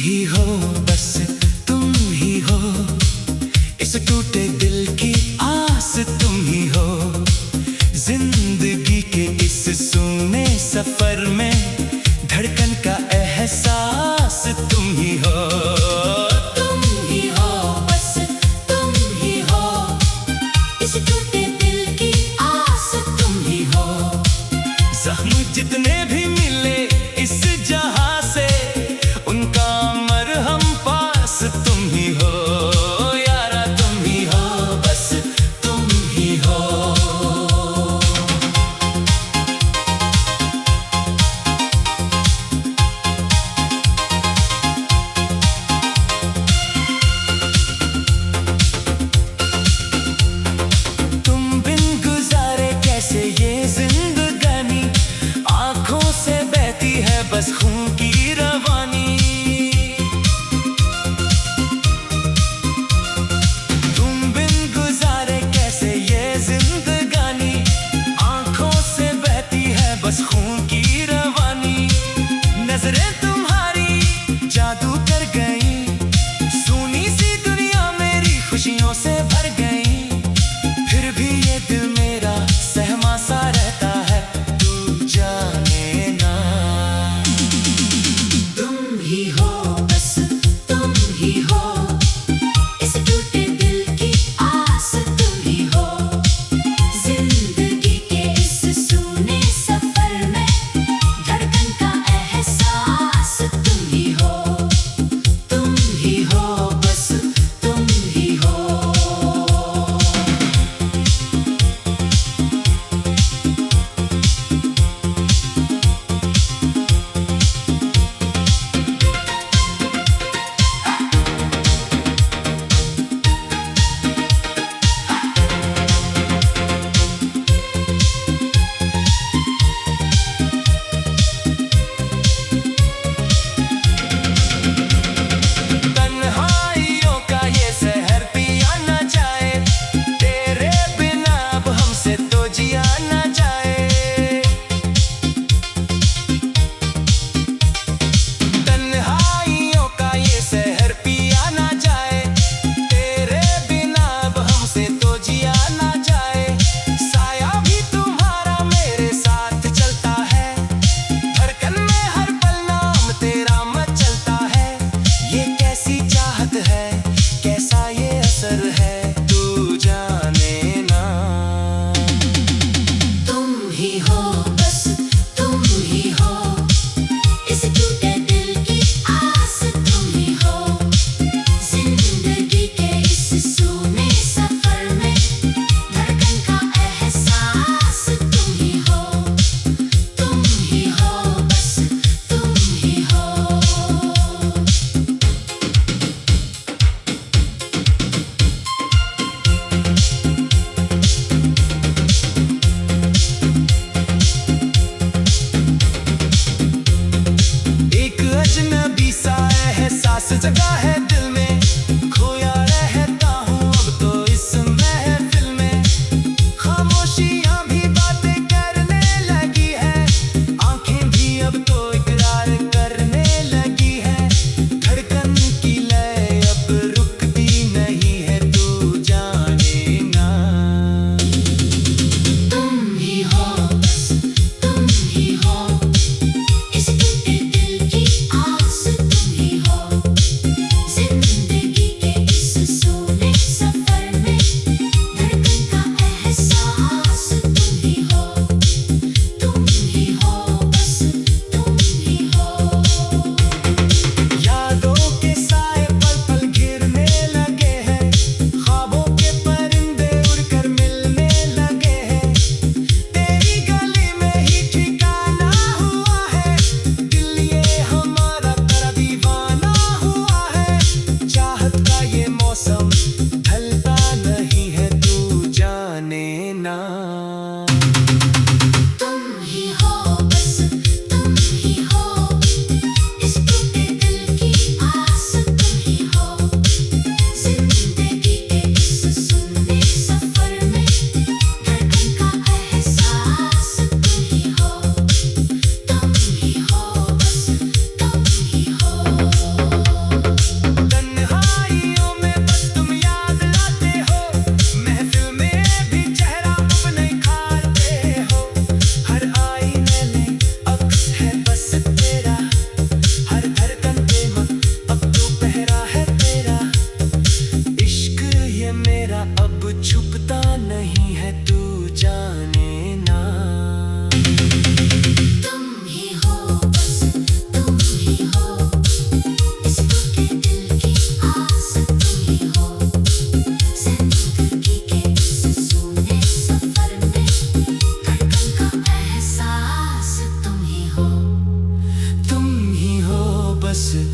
ही हो, बस तुम ही हो, इस टूटे दिल की आस तुम ही हो। जिंदगी के इस सूने सफर में धड़कन का एहसास तुम ही हो। तुम ही हो, बस तुम ही हो, इस टूटे दिल की आस तुम ही हो। जख्म जितने भी मिले इस जहां से, उनका मरहम पास तुम ही हो। यारा तुम ही हो, बस तुम ही हो। तुम बिन गुजारे कैसे ये जिंदगानी, आंखों से बहती है बस खून की रवानी। तुम बिन गुजारे कैसे ये जिंदगानी, आंखों से बहती है बस खून की रवानी। नजरें तुम्हारी जादू कर गई, सुनी सी दुनिया मेरी खुशियों से भर गई। फिर भी ये दिल मेरा सहमा सा रहता है, तू जाने ना। तुम ही हो, बस तुम ही हो, इस टूटे दिल की आस तुम ही हो। जिंदगी के इस सूने सफर में धड़कन का एहसास तुम ही हो। तुम ही हो, बस तुम ही हो। बस